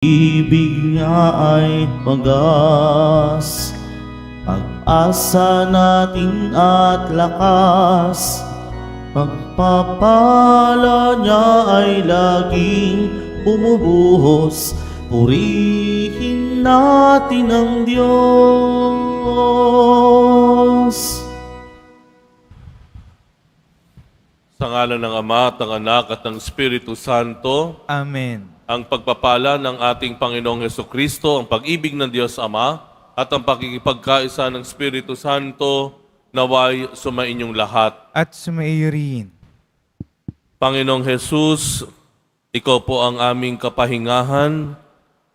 Ibig niya ay wagas, pag-asa natin at lakas. Pagpapala niya ay laging bumubuhos, purihin natin ang Diyos. Sa ngalan ng Ama at ng Anak at ng Espiritu Santo, Amen. ang pagpapala ng ating Panginoong Hesukristo, ang pag-ibig ng Diyos Ama, at ang pakikipagkaisa ng Espiritu Santo, naway sumainyong lahat. At sumaiyo rin. Panginoong Jesus, Ikaw po ang aming kapahingahan,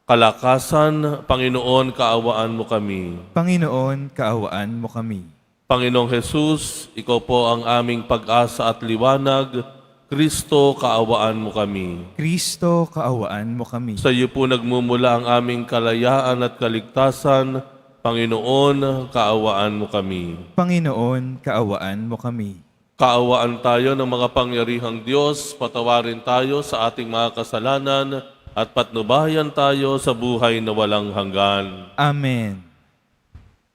kalakasan. Panginoon, kaawaan mo kami. Panginoon, kaawaan mo kami. Panginoong Jesus, Ikaw po ang aming pag-asa at liwanag. Kristo, kaawaan mo kami. Kristo, kaawaan mo kami. Sa iyo po nagmumula ang aming kalayaan at kaligtasan. Panginoon, kaawaan mo kami. Panginoon, kaawaan mo kami. Kaawaan tayo ng mga pangyarihang Diyos, patawarin tayo sa ating mga kasalanan, at patnubayan tayo sa buhay na walang hanggan. Amen.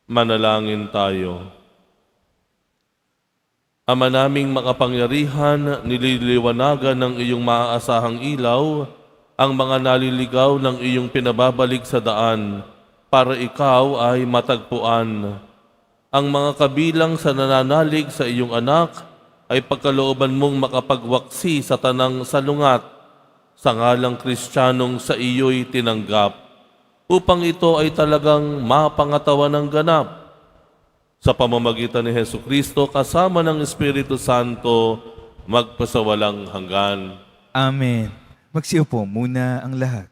Manalangin tayo. Ama naming makapangyarihan, nililiwanagan ng iyong maaasahang ilaw ang mga naliligaw ng iyong pinababalik sa daan para ikaw ay matagpuan. Ang mga kabilang sa nananalig sa iyong anak ay pagkalooban mong makapagwaksi sa tanang salungat sa ngalang Kristiyanong sa iyo'y tinanggap, upang ito ay talagang mapangatawan ng ganap. Sa pamamagitan ni Hesukristo kasama ng Espiritu Santo, magpasawalang hanggan. Amen. Magsiupo muna ang lahat.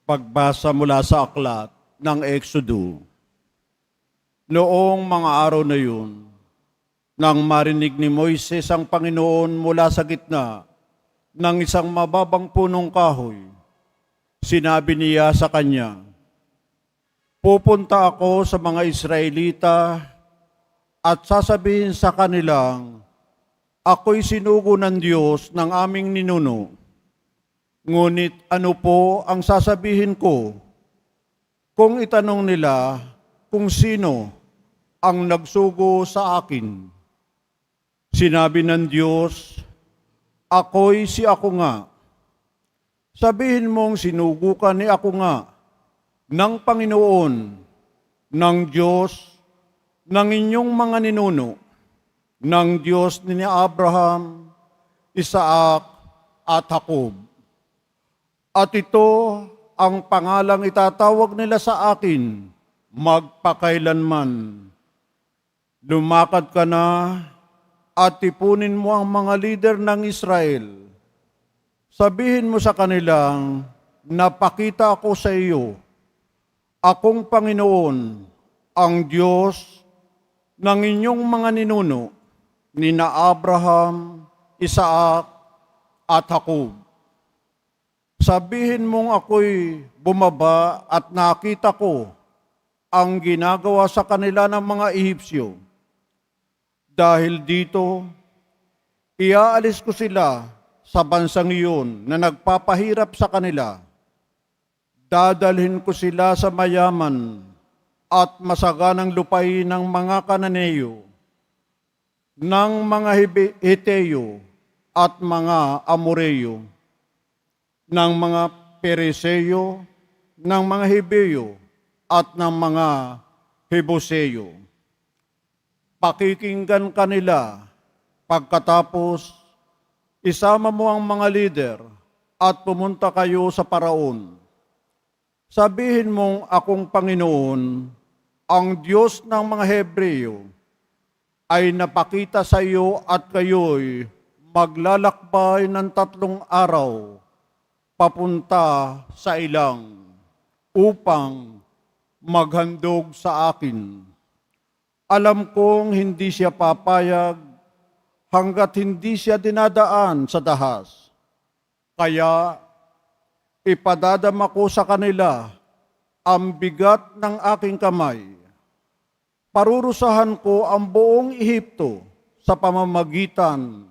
Pagbasa mula sa aklat ng Exodo. Noong mga araw na yun, nang marinig ni Moises ang Panginoon mula sa gitna ng isang mababang punong kahoy, sinabi niya sa kanya, "Pupunta ako sa mga Israelita at sasabihin sa kanilang, ako'y sinugo ng Diyos ng aming ninuno. Ngunit ano po ang sasabihin ko kung itanong nila kung sino ang nagsugo sa akin? Sinabi ng Diyos, ako'y si ako nga. Sabihin mong sinugo ka ni ako nga ng Panginoon, ng Diyos, ng inyong mga ninuno, ng Diyos ni Abraham, Isaac, at Jacob. At ito ang pangalang itatawag nila sa akin, magpakailanman. Lumakad ka na at tipunin mo ang mga lider ng Israel. Sabihin mo sa kanilang, napakita ako sa iyo, akong Panginoon, ang Diyos ng inyong mga ninuno, nina Abraham, Isaac, at Jacob. Sabihin mong ako'y bumaba at nakita ko ang ginagawa sa kanila ng mga Ehipsyo. Dahil dito, iaalis ko sila sa bansang iyon na nagpapahirap sa kanila. Dadalhin ko sila sa mayaman at masaganang lupain ng mga Kananeyo, ng mga Heteyo at mga Amoreyo, ng mga Pereseyo, ng mga Hebeyo at ng mga Hebuseyo. Pakikinggan kanila, pagkatapos isama mo ang mga lider at pumunta kayo sa Paraon. Sabihin mong akong Panginoon, ang Diyos ng mga Hebreo, ay napakita sa iyo at kayo'y maglalakbay ng 3 araw papunta sa ilang upang maghandog sa akin. Alam kong hindi siya papayag hanggat hindi siya dinadaan sa dahas. Kaya ipadadama ko sa kanila ang bigat ng aking kamay. Parurusahan ko ang buong Ehipto sa pamamagitan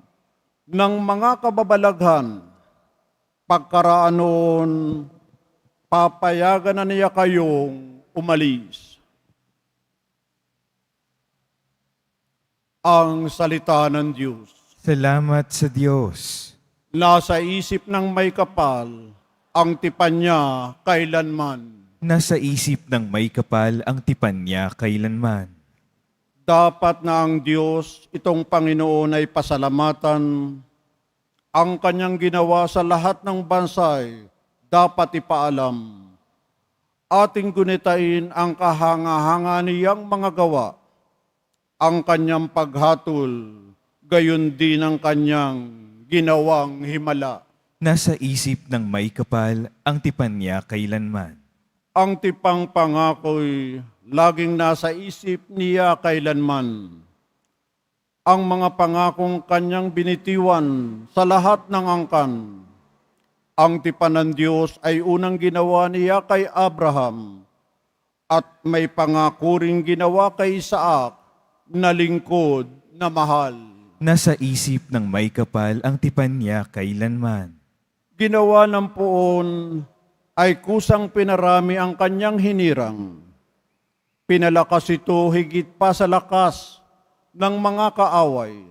ng mga kababalaghan Pagkaraan noon, papayagan na niya kayong umalis. Ang salita ng Diyos. Salamat sa Diyos. Nasa isip ng may kapal, ang tipan niya kailanman. Nasa isip ng may kapal ang tipan niya kailanman. Dapat na ang Diyos, itong Panginoon ay pasalamatan. Ang kanyang ginawa sa lahat ng bansay, dapat ipaalam. Ating gunitain ang kahanga-hanga niyang mga gawa. Ang kanyang paghatol, gayon din ang kanyang ginawang himala. Nasa isip ng may kapal ang tipan niya kailanman. Ang tipang pangako'y laging nasa isip niya kailanman. Ang mga pangakong kanyang binitiwan sa lahat ng angkan. Ang tipan ng Diyos ay unang ginawa niya kay Abraham at may pangako ring ginawa kay Isaac na lingkod na mahal. Nasa isip ng may kapal ang tipan niya kailanman. Ginawa ng poon ay kusang pinarami ang kanyang hinirang. Pinalakas ito higit pa sa lakas ng mga kaaway.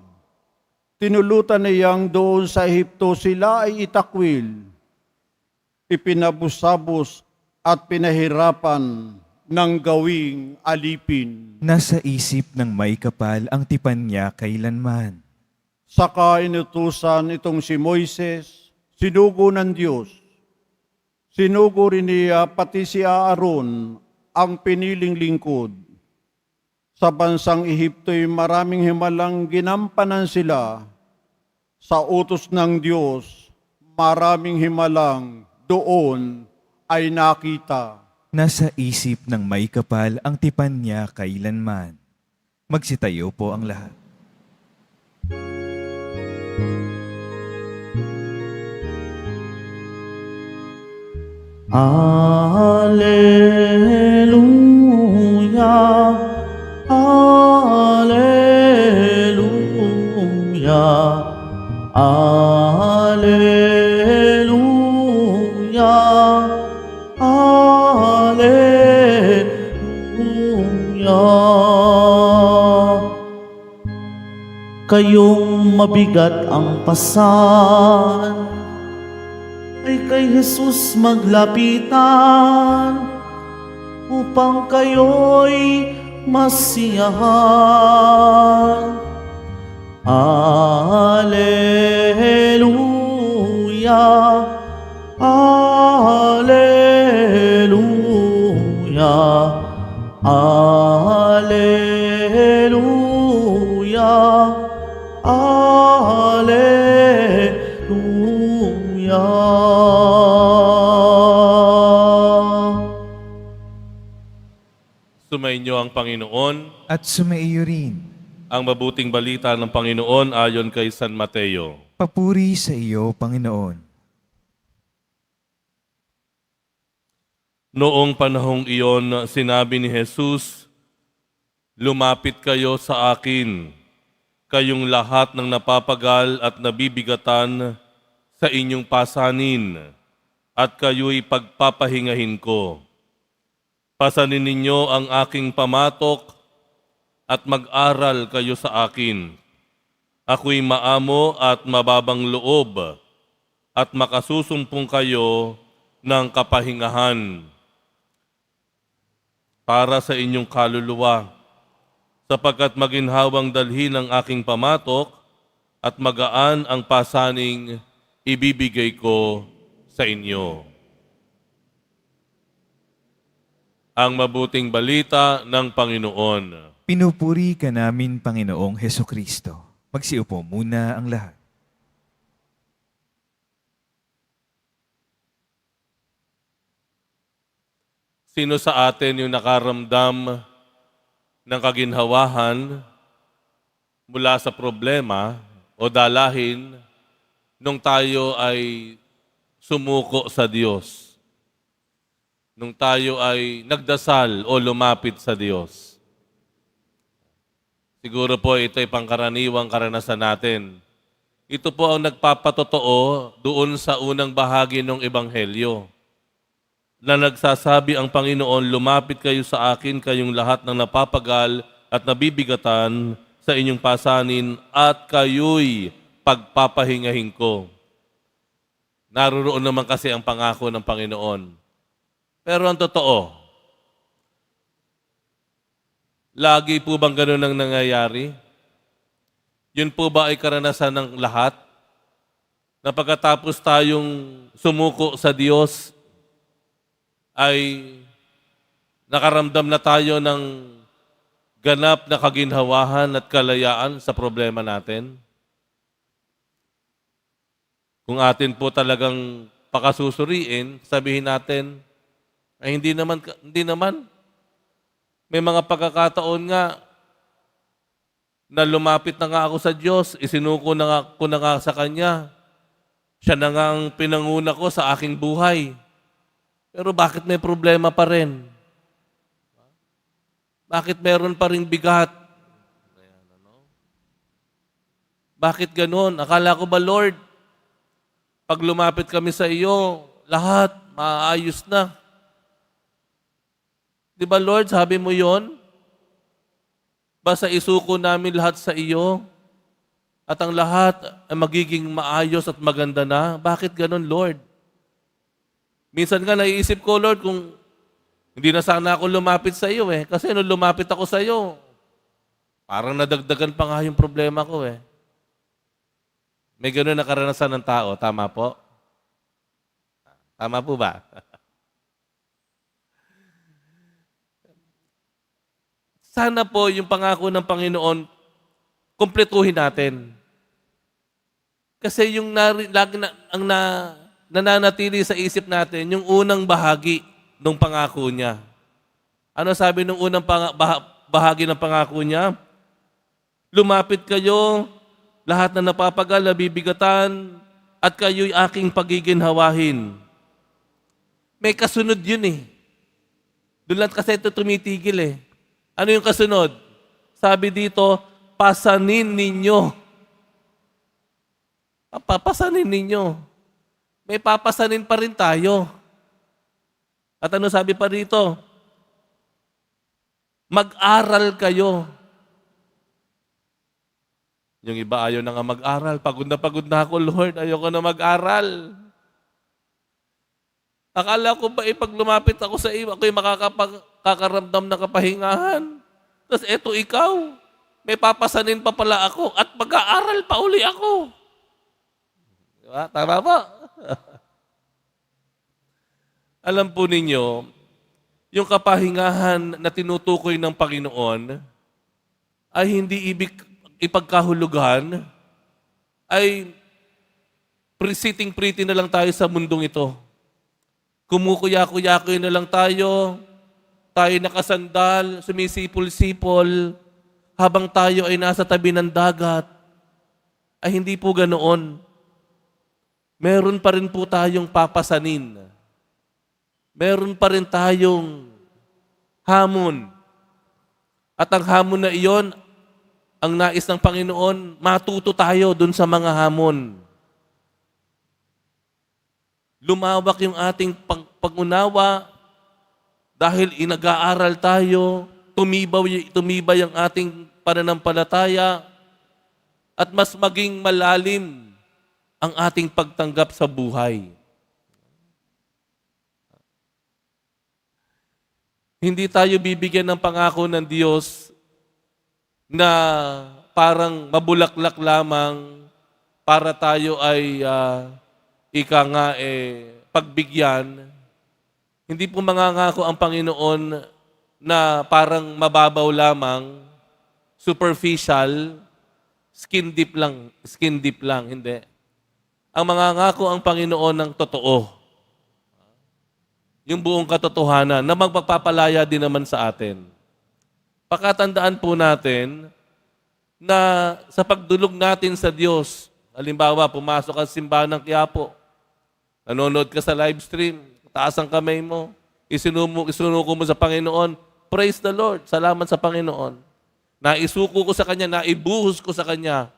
Tinulutan niyang doon sa Ehipto sila ay itakwil. Ipinabusabos at pinahirapan ng gawing alipin. Nasa isip ng may kapal ang tipan niya kailanman. Saka inutusan itong si Moises, sinugo ng Diyos. Sinugo rin niya pati si Aaron, ang piniling lingkod. Sa bansang Ehipto'y maraming himalang ginampanan sila. Sa utos ng Diyos, maraming himalang doon ay nakita. Nasa isip ng may kapal ang tipan niya kailanman. Magsitayo po ang lahat. Alleluia, Alleluia, Alleluia, Alleluia. Kayong mabigat ang pasan, ay kay Jesus maglapitan upang kayo'y masiyahan. Alleluia, Alleluia, Alleluia, Alleluia. Sumainyo ang Panginoon. At sumaiyo rin. Ang mabuting balita ng Panginoon ayon kay San Mateo. Papuri sa iyo, Panginoon. Noong panahong iyon, sinabi ni Jesus, "Lumapit kayo sa akin, kayong lahat ng napapagal at nabibigatan sa inyong pasanin, at kayo'y pagpapahingahin ko. Pasanin ninyo ang aking pamatok at mag-aral kayo sa akin. Ako'y maamo at mababang loob at makasusumpong kayo ng kapahingahan para sa inyong kaluluwa, sapagkat maginhawang dalhin ang aking pamatok at magaan ang pasaning ibibigay ko sa inyo." Ang mabuting balita ng Panginoon. Pinupuri ka namin, Panginoong Hesukristo. Magsiupo muna ang lahat. Sino sa atin yung nakaramdam ng kaginhawahan mula sa problema o dalahin nung tayo ay sumuko sa Diyos? Nung tayo ay nagdasal o lumapit sa Diyos? Siguro po ito ay pangkaraniwang karanasan natin. Ito po ang nagpapatotoo doon sa unang bahagi ng Ebanghelyo na nagsasabi ang Panginoon, lumapit kayo sa akin, kayong lahat ng napapagal at nabibigatan sa inyong pasanin at kayo'y pagpapahingahin ko. Naroon naman kasi ang pangako ng Panginoon. Pero ang totoo, lagi po bang ganun ang nangyayari? Yun po ba ay karanasan ng lahat? Na pagkatapos tayong sumuko sa Diyos, ay nakaramdam na tayo ng ganap na kaginhawahan at kalayaan sa problema natin? Kung atin po talagang pakasusuriin, sabihin natin, ay hindi naman. May mga pagkakataon nga na lumapit na nga ako sa Diyos, isinuko na nga sa Kanya. Siya na nga ang pinanguna ko sa aking buhay. Pero bakit may problema pa rin? Bakit meron pa ring bigat? Bakit ganun? Akala ko ba, Lord, pag lumapit kami sa iyo, lahat maayos na. Di ba, Lord, sabi mo yon? Basta isuko namin lahat sa iyo at ang lahat ay magiging maayos at maganda na. Bakit ganun, Lord? Minsan nga naiisip ko, Lord, kung hindi na sana ako lumapit sa iyo eh. Kasi nung lumapit ako sa iyo, parang nadagdagan pa nga yung problema ko eh. May ganun na karanasan ng tao. Tama po? Tama po ba? Sana po yung pangako ng Panginoon, kumpletuhin natin. Kasi yung nananatili sa isip natin, yung unang bahagi ng pangako niya. Ano sabi ng unang bahagi ng pangako niya? Lumapit kayo, lahat na napapagal, nabibigatan, at kayo'y aking pagiginhawahin. May kasunod yun eh. Doon lang kasi ito tumitigil eh. Ano yung kasunod? Sabi dito, pasanin ninyo. Papasanin ninyo. May papasanin pa rin tayo. At ano sabi pa dito? Mag-aral kayo. Yung iba ayaw na nga mag-aral. Pagod na ako, Lord. Ayoko na mag-aral. Akala ko ba pag lumapit ako sa iyo, ako'y makakaramdam ng kapahingahan. Tapos eto ikaw, may papasanin pa pala ako at mag-aaral pa uli ako. Diba? Tama ba? Alam po ninyo, yung kapahingahan na tinutukoy ng Panginoon ay hindi ibig ipagkahulugan, ay sitting pretty na lang tayo sa mundong ito. Kumukuya-kuya-kuya na lang tayo nakasandal, sumisipol-sipol, habang tayo ay nasa tabi ng dagat. Ay hindi po ganoon. Meron pa rin po tayong papasanin. Meron pa rin tayong hamon. At ang hamon na iyon, ang nais ng Panginoon, matuto tayo dun sa mga hamon. Lumawak yung ating pag-unawa dahil inag-aaral tayo, tumibay ang ating pananampalataya at mas maging malalim ang ating pagtanggap sa buhay. Hindi tayo bibigyan ng pangako ng Diyos na parang mabulaklak lamang para tayo ay pagbigyan. Hindi po mangangako ang Panginoon na parang mababaw lamang, superficial, skin deep lang, hindi. Ang mangangako ang Panginoon ng totoo. Yung buong katotohanan na magpapalaya din naman sa atin. Pakatandaan po natin na sa pagdulog natin sa Diyos, halimbawa, pumasok ka sa simbahan ng Quiapo, nanonood ka sa live stream, taas ang kamay mo, isinuko mo sa Panginoon, praise the Lord, salamat sa Panginoon. Naisuko ko sa Kanya, naibuhos ko sa Kanya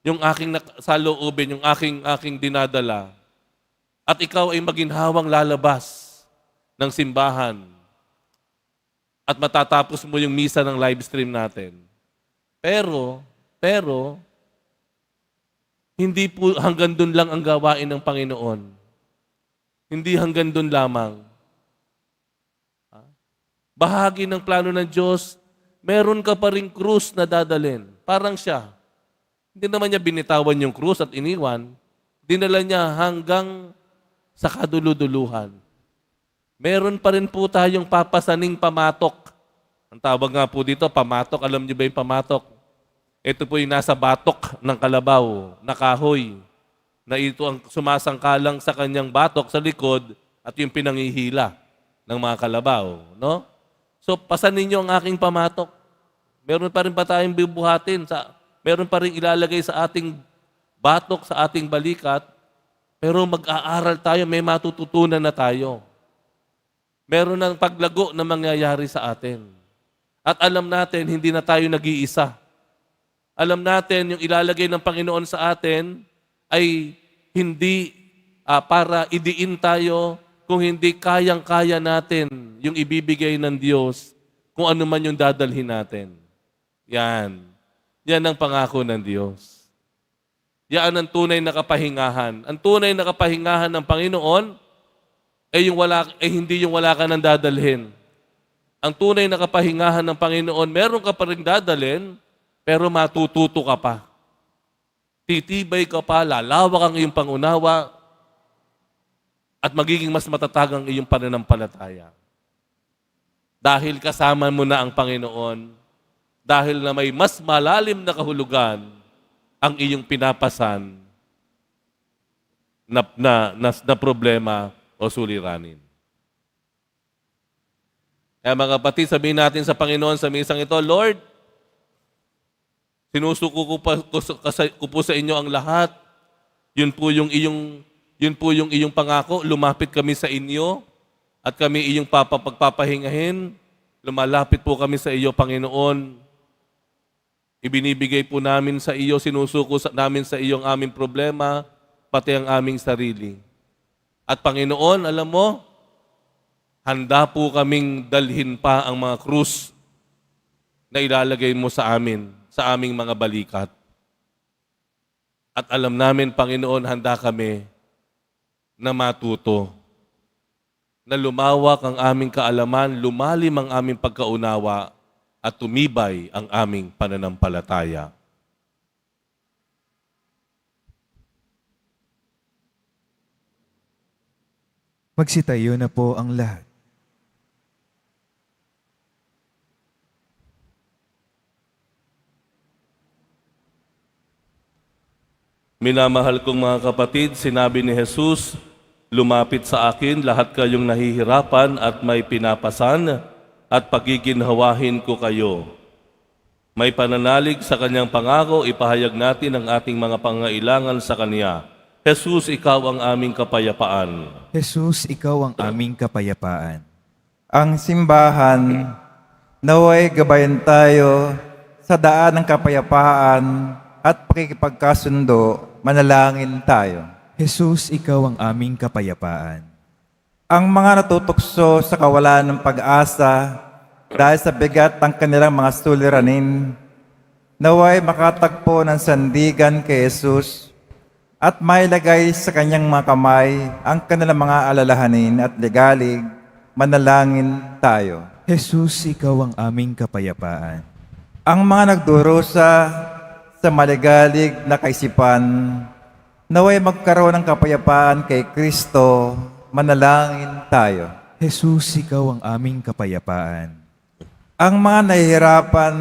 yung aking saloobin, yung aking dinadala, at ikaw ay maginhawang lalabas ng simbahan at matatapos mo yung misa ng live stream natin. Pero, hindi po hanggang doon lang ang gawain ng Panginoon. Hindi hanggang doon lamang. Bahagi ng plano ng Diyos, meron ka pa ring krus na dadalhin. Parang siya. Hindi naman niya binitawan yung krus at iniwan. Dinala niya hanggang sa kaduluduluhan. Meron pa rin po tayong papasaning pamatok. Ang tawag nga po dito, pamatok. Alam niyo ba yung pamatok? Ito po yung nasa batok ng kalabaw, na kahoy, na ito ang sumasangkalang sa kanyang batok sa likod at yung pinangihila ng mga kalabaw. No? So, pasanin niyo ang aking pamatok. Meron pa rin ba tayong bibuhatin? Meron pa rin ilalagay sa ating batok, sa ating balikat, pero mag-aaral tayo, may matututunan na tayo. Meron ng paglago na mangyayari sa atin. At alam natin, hindi na tayo nag-iisa. Alam natin, yung ilalagay ng Panginoon sa atin ay hindi para idiin tayo kung hindi kayang-kaya natin yung ibibigay ng Diyos kung ano man yung dadalhin natin. Yan. Yan ang pangako ng Diyos. Yan ang tunay na kapahingahan. Ang tunay na kapahingahan ng Panginoon ay hindi yung wala ka nang dadalhin. Ang tunay na kapahingahan ng Panginoon, meron ka pa rin dadalhin, pero matututo ka pa. Titibay ka pa, lalawak ang iyong pangunawa, at magiging mas matatag ang iyong pananampalataya. Dahil kasama mo na ang Panginoon, dahil na may mas malalim na kahulugan ang iyong pinapasan na problema o suliranin. Kaya mga kapatid, sabihin natin sa Panginoon sa misang ito, Lord, sinusuko ko po sa inyo ang lahat. Yun po yung iyong pangako. Lumapit kami sa inyo at kami iyong pagpapahingahin. Lumalapit po kami sa iyo, Panginoon. Ibinibigay po namin sa iyo, sinusuko namin sa iyo ang aming problema, pati ang aming sarili. At Panginoon, alam mo, handa po kaming dalhin pa ang mga krus na ilalagay mo sa amin, sa aming mga balikat. At alam namin, Panginoon, handa kami na matuto, na lumawak ang aming kaalaman, lumalim ang aming pagkaunawa, at tumibay ang aming pananampalataya. Magsitayo na po ang lahat. Minamahal kong mga kapatid, sinabi ni Jesus, lumapit sa akin lahat kayong nahihirapan at may pinapasan, at pagiginhawahin ko kayo. May pananalig sa kanyang pangako, ipahayag natin ang ating mga pangailangan sa kanya. Jesus, ikaw ang aming kapayapaan. Jesus, ikaw ang aming kapayapaan. Ang simbahan, naway gabayan tayo sa daan ng kapayapaan at pakikipagkasundo, manalangin tayo. Jesus, ikaw ang aming kapayapaan. Ang mga natutokso sa kawalan ng pag-asa dahil sa bigat ng kanilang mga suliranin, naway makatagpo ng sandigan kay Jesus at mailagay sa kanyang mga kamay ang kanilang mga alalahanin at ligalig, manalangin tayo. Jesus, ikaw ang aming kapayapaan. Ang mga nagdurusa sa maligalig na kaisipan, naway magkaroon ng kapayapaan kay Kristo, manalangin tayo. Jesus, ikaw ang aming kapayapaan. Ang mga nahihirapan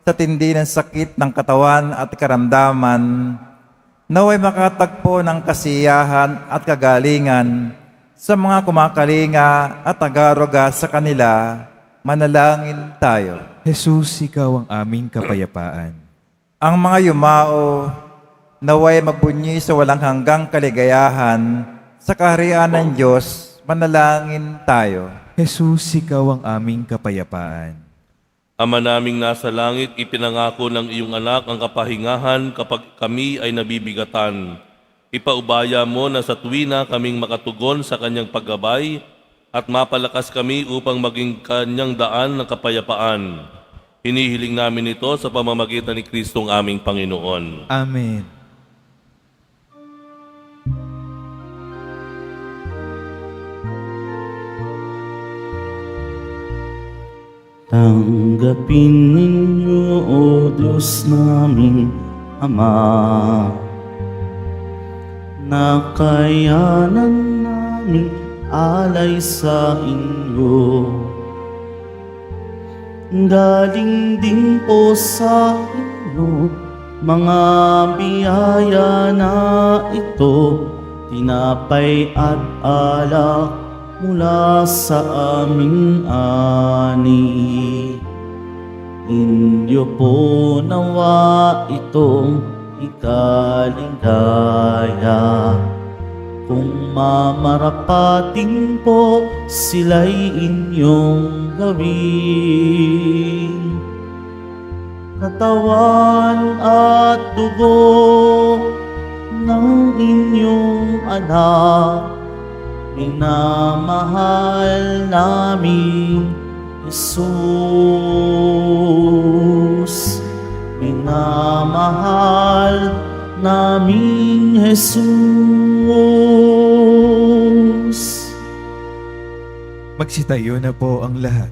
sa tindi ng sakit ng katawan at karamdaman, naway makatagpo ng kasiyahan at kagalingan sa mga kumakalinga at tagaroga sa kanila, manalangin tayo. Jesus, ikaw ang aming kapayapaan. Ang mga yumao, naway magbunyi sa walang hanggang kaligayahan sa kaharian ng Diyos, manalangin tayo. Jesus, ikaw ang aming kapayapaan. Ama naming nasa langit, ipinangako ng iyong anak ang kapahingahan kapag kami ay nabibigatan. Ipaubaya mo na sa tuwina kaming makatugon sa kanyang paggabay at mapalakas kami upang maging kanyang daan ng kapayapaan. Hinihiling namin ito sa pamamagitan ni Kristong aming Panginoon. Amen. Tanggapin ninyo, O Diyos naming Ama, na kayanan namin alay sa inyo. Galing din po sa inyo mga biyaya na ito, tinapay at alak mula sa aming ani. Inyo po nawa itong ikaligaya. Kung mamarapating po sila'y inyong gawin. Katawan at dugo ng inyong anak, minamahal namin Jesus. Minamahal namin Jesus. Magsitayo na po ang lahat.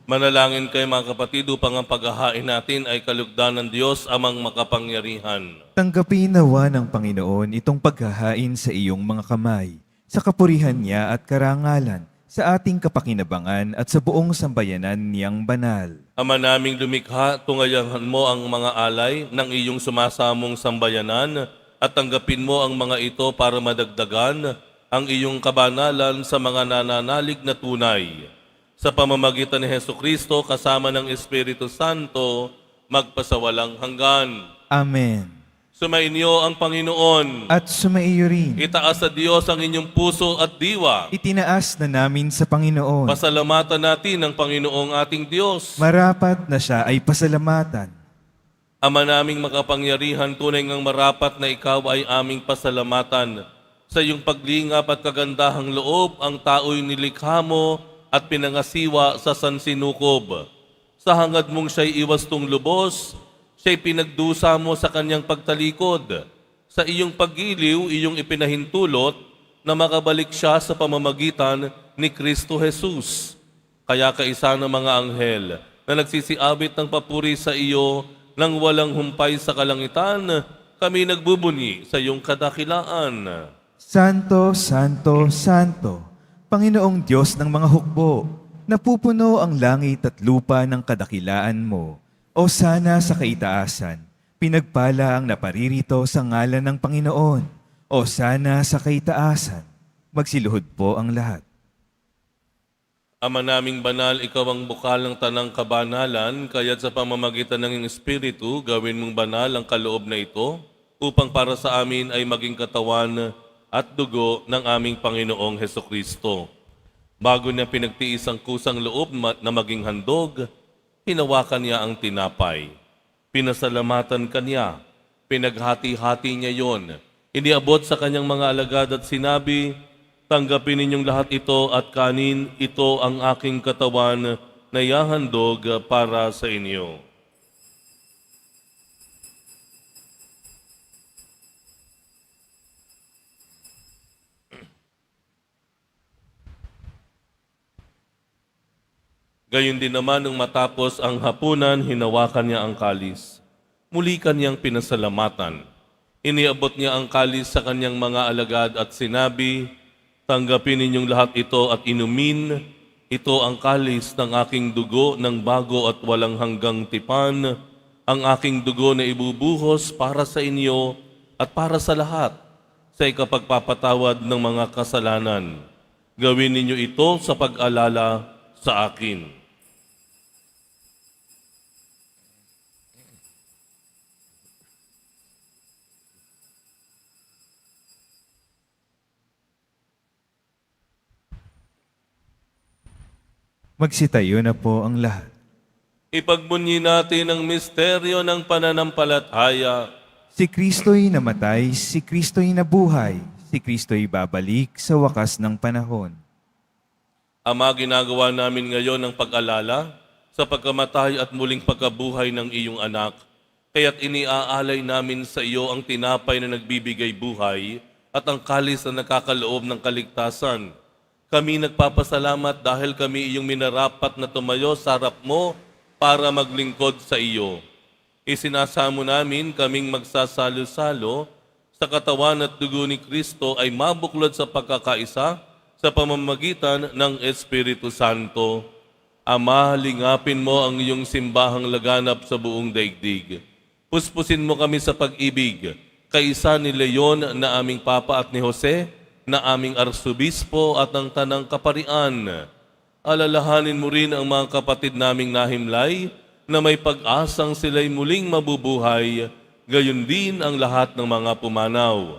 Manalangin kayo mga kapatid upang ang paghahain natin ay kalugdan ng Diyos amang makapangyarihan. Tanggapin nawa ng Panginoon itong paghahain sa iyong mga kamay, sa kapurihan niya at karangalan, sa ating kapakinabangan at sa buong sambayanan niyang banal. Ama naming lumikha, tungayahan mo ang mga alay ng iyong sumasamong sambayanan at tanggapin mo ang mga ito para madagdagan ang iyong kabanalan sa mga nananalig na tunay. Sa pamamagitan ni Hesukristo kasama ng Espiritu Santo, magpasawalang hanggan. Amen. Sumainyo ang Panginoon. At sumaiyo rin. Itaas sa Diyos ang inyong puso at diwa. Itinaas na namin sa Panginoon. Pasalamatan natin ang Panginoong ating Diyos. Marapat na siya ay pasalamatan. Ama naming makapangyarihan, tunay ngang marapat na ikaw ay aming pasalamatan. Sa iyong paglingap at kagandahang loob, ang tao'y nilikha mo at pinangasiwa sa sansinukob. Sa hangad mong siya'y iwastong lubos, siya'y pinagdusa mo sa kanyang pagtalikod. Sa iyong paggiliw, iyong ipinahintulot na makabalik siya sa pamamagitan ni Kristo Jesus. Kaya kaisa ng mga anghel na nagsisiabit ng papuri sa iyo nang walang humpay sa kalangitan, kami nagbubuni sa iyong kadakilaan. Santo, Santo, Santo, Panginoong Diyos ng mga hukbo, napupuno ang langit at lupa ng kadakilaan mo. O sana sa kaitaasan, pinagpala ang naparirito sa ngalan ng Panginoon. O sana sa kaitaasan, magsiluhod po ang lahat. Ama naming banal, ikaw ang bukal ng tanang kabanalan, kaya't sa pamamagitan ng iyong Espiritu, gawin mong banal ang kaloob na ito, upang para sa amin ay maging katawan at dugo ng aming Panginoong Hesukristo. Bago niya pinagtiis ang kusang loob na maging handog, hinawakan niya ang tinapay. Pinasalamatan kanya, pinaghati-hati niya yon. Iniabot sa kanyang mga alagad at sinabi, tanggapin ninyong lahat ito at kanin, ito ang aking katawan na ihahandog para sa inyo. Gayon din naman nung matapos ang hapunan, hinawakan niya ang kalis. Muli kanyang pinasalamatan. Iniabot niya ang kalis sa kanyang mga alagad at sinabi, tanggapin ninyong lahat ito at inumin. Ito ang kalis ng aking dugo ng bago at walang hanggang tipan, ang aking dugo na ibubuhos para sa inyo at para sa lahat sa ikapagpapatawad ng mga kasalanan. Gawin ninyo ito sa pag-alala sa akin. Magsitayo na po ang lahat. Ipagbunyi natin ang misteryo ng pananampalataya. Si Kristo'y namatay, si Kristo'y nabuhay, si Kristo'y babalik sa wakas ng panahon. Ama, ginagawa namin ngayon ang pag-alala sa pagkamatay at muling pagkabuhay ng iyong anak. Kaya't iniaalay namin sa iyo ang tinapay na nagbibigay buhay at ang kalis na nakakaloob ng kaligtasan. Kami nagpapasalamat dahil kami iyong minarapat na tumayo sa harap mo para maglingkod sa iyo. Isinasamo namin kaming magsasalo-salo sa katawan at dugo ni Kristo ay mabuklod sa pagkakaisa sa pamamagitan ng Espiritu Santo. Ama, lingapin mo ang iyong simbahang laganap sa buong daigdig. Puspusin mo kami sa pag-ibig, kaisa ni Leon na aming Papa at ni Jose, na aming Arsobispo at ng Tanang Kaparian. Alalahanin mo rin ang mga kapatid naming nahimlay na may pag-asang sila'y muling mabubuhay, gayon din ang lahat ng mga pumanaw.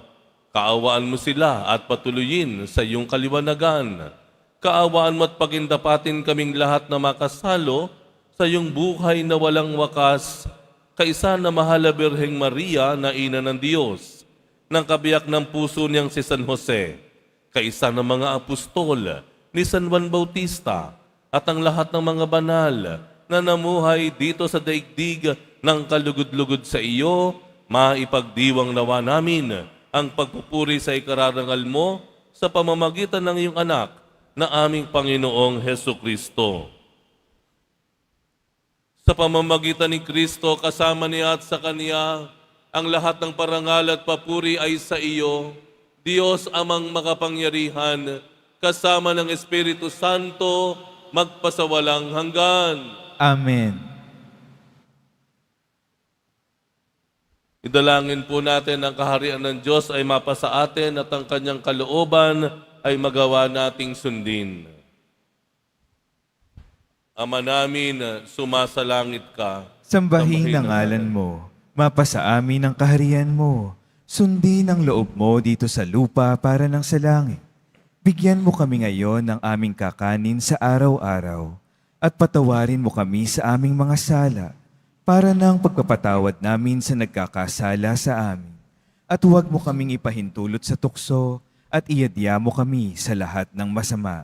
Kaawaan mo sila at patuloyin sa iyong kaliwanagan. Kaawaan mo at pagindapatin kaming lahat na makasalo sa iyong buhay na walang wakas, kaisa na mahal na Birheng Maria na ina ng Diyos, ng kabiyak ng puso niyang si San Jose, kaisa ng mga apostol ni San Juan Bautista, at ang lahat ng mga banal na namuhay dito sa daigdig ng kalugod-lugod sa iyo, maipagdiwang nawa namin ang pagpupuri sa ikararangal mo sa pamamagitan ng iyong anak na aming Panginoong Hesukristo. Sa pamamagitan ni Kristo, kasama niya at sa Kaniya, ang lahat ng parangal at papuri ay sa iyo, Diyos amang makapangyarihan, kasama ng Espiritu Santo, magpasawalang hanggan. Amen. Idalangin po natin ang kaharian ng Diyos ay mapasa atin at ang kanyang kalooban ay magawa nating sundin. Ama namin, sumasalangit ka. Sambahin ang ngalan mo, mapasa amin ang kaharian mo, sundin ang loob mo dito sa lupa para ng sa langit. Bigyan mo kami ngayon ng aming kakanin sa araw-araw at patawarin mo kami sa aming mga sala para ng pagpapatawad namin sa nagkakasala sa amin. At huwag mo kaming ipahintulot sa tukso at iadya mo kami sa lahat ng masama.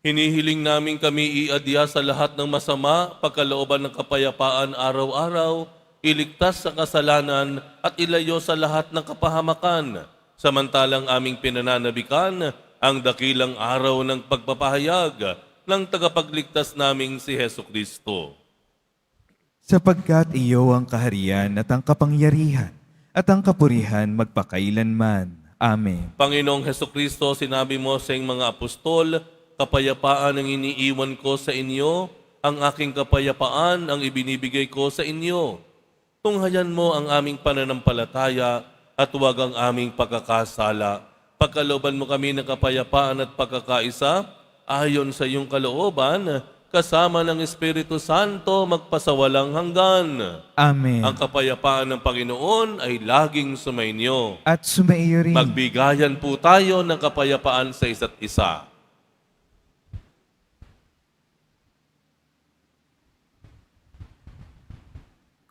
Hinihiling namin kami iadya sa lahat ng masama, pagkalooban ng kapayapaan araw-araw, iligtas sa kasalanan at ilayo sa lahat ng kapahamakan, samantalang aming pinananabikan ang dakilang araw ng pagpapahayag ng tagapagligtas naming si Hesukristo. Sapagkat iyo ang kaharian at ang kapangyarihan at ang kapurihan magpakailanman. Amen. Panginoong Hesukristo, sinabi mo sa iyong mga apostol, kapayapaan ang iniiwan ko sa inyo, ang aking kapayapaan ang ibinibigay ko sa inyo. Tunghayan mo ang aming pananampalataya at huwag ang aming pagkakasala. Pagkalooban mo kami ng kapayapaan at pagkakaisa, ayon sa iyong kalooban, kasama ng Espiritu Santo magpasawalang hanggan. Amen. Ang kapayapaan ng Panginoon ay laging sumainyo. At sumaiyo rin. Magbigayan po tayo ng kapayapaan sa isa't isa.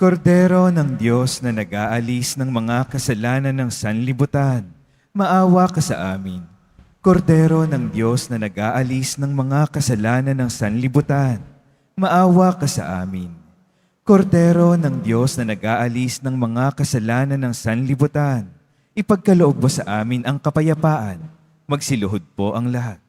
Kordero ng Diyos na nag-aalis ng mga kasalanan ng sanlibutan, maawa ka sa amin. Kordero ng Diyos na nag-aalis ng mga kasalanan ng sanlibutan, maawa ka sa amin. Kordero ng Diyos na nag-aalis ng mga kasalanan ng sanlibutan, ipagkaloob mo sa amin ang kapayapaan. Magsiluhod po ang lahat.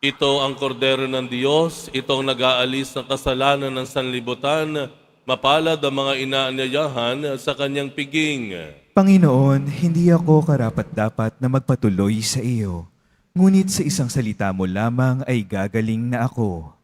Ito ang kordero ng Diyos, itong nag-aalis ng kasalanan ng sanlibutan, mapalad ang mga inaanyayahan sa kanyang piging. Panginoon, hindi ako karapat-dapat na magpatuloy sa iyo, ngunit sa isang salita mo lamang ay gagaling na ako.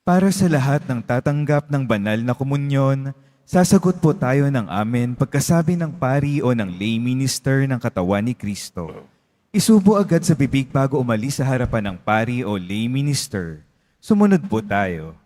Para sa lahat ng tatanggap ng banal na komunyon, sasagot po tayo ng amen pagkasabi ng pari o ng lay minister ng katawan ni Kristo. Isubo agad sa bibig bago umalis sa harapan ng pari o lay minister. Sumunod po tayo.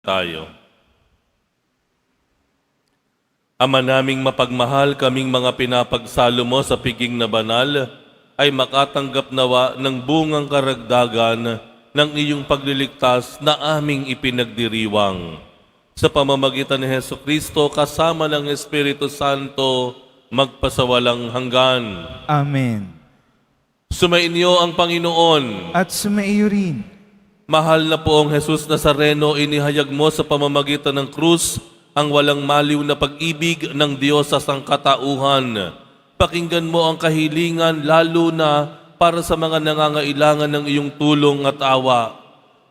Tayo. Ama naming mapagmahal, kaming mga pinapagsalo mo sa piging na banal, ay makatanggap nawa ng bungang karagdagan ng iyong pagliligtas na aming ipinagdiriwang. Sa pamamagitan ni Hesu Kristo, kasama ng Espiritu Santo, magpasawalang hanggan. Amen. Sumainyo ang Panginoon. At sumaiyo rin. Mahal na poong Jesus Nazareno, inihayag mo sa pamamagitan ng krus ang walang maliw na pag-ibig ng Diyos sa sangkatauhan. Pakinggan mo ang kahilingan lalo na para sa mga nangangailangan ng iyong tulong at awa.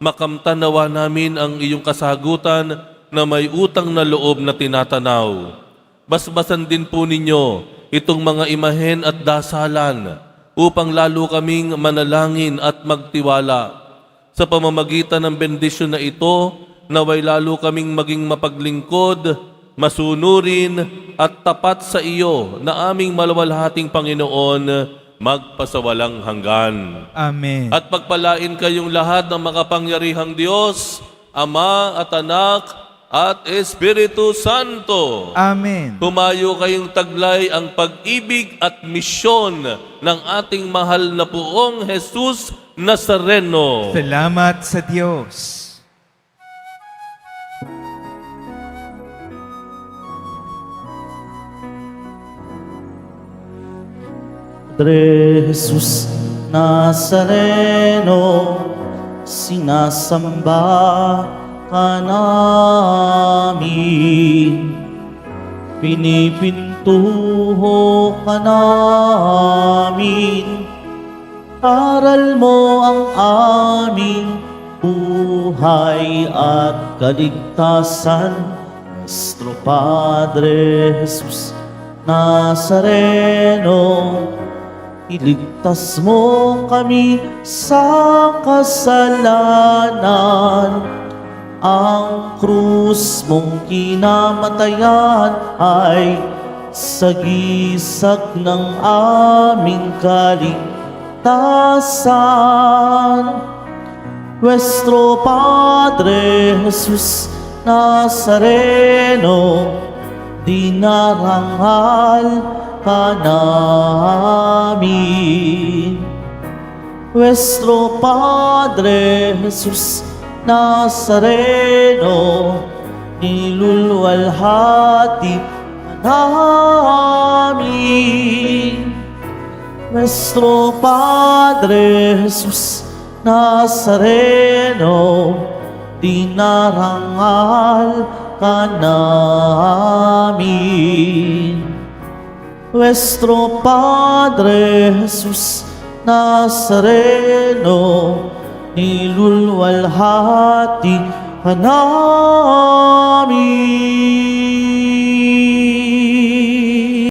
Makamtanawa namin ang iyong kasagutan na may utang na loob na tinatanaw. Basbasan din po ninyo itong mga imahen at dasalan upang lalo kaming manalangin at magtiwala. Sa pamamagitan ng bendisyon na ito, naway lalo kaming maging mapaglingkod, masunurin at tapat sa iyo na aming maluwalhating Panginoon, magpasawalang hanggan. Amen. At pagpalain kayong lahat ng makapangyarihang Diyos, Ama at Anak at Espiritu Santo. Amen. Humayo kayong taglay ang pag-ibig at misyon ng ating mahal na poong Jesus Nazareno. Salamat sa Diyos. Padre Jesus Nazareno, sinasamba ka namin. Pinipintuho ka namin. Aral mo ang aming buhay at kaligtasan. Nuestro Padre Jesus Nazareno, iligtas mo kami sa kasalanan. Ang krus mong kinamatayan ay sagisag ng aming kaligtasan. Nuestro Padre Jesus Nazareno, dinarangal ka namin. Nuestro Padre Jesus Nazareno, niluluwalhati ka namin. Nuestro Padre Jesus Nazareno, dinarangal ka namin. Nuestro Padre Jesus Nazareno, niluluwalhati ka namin.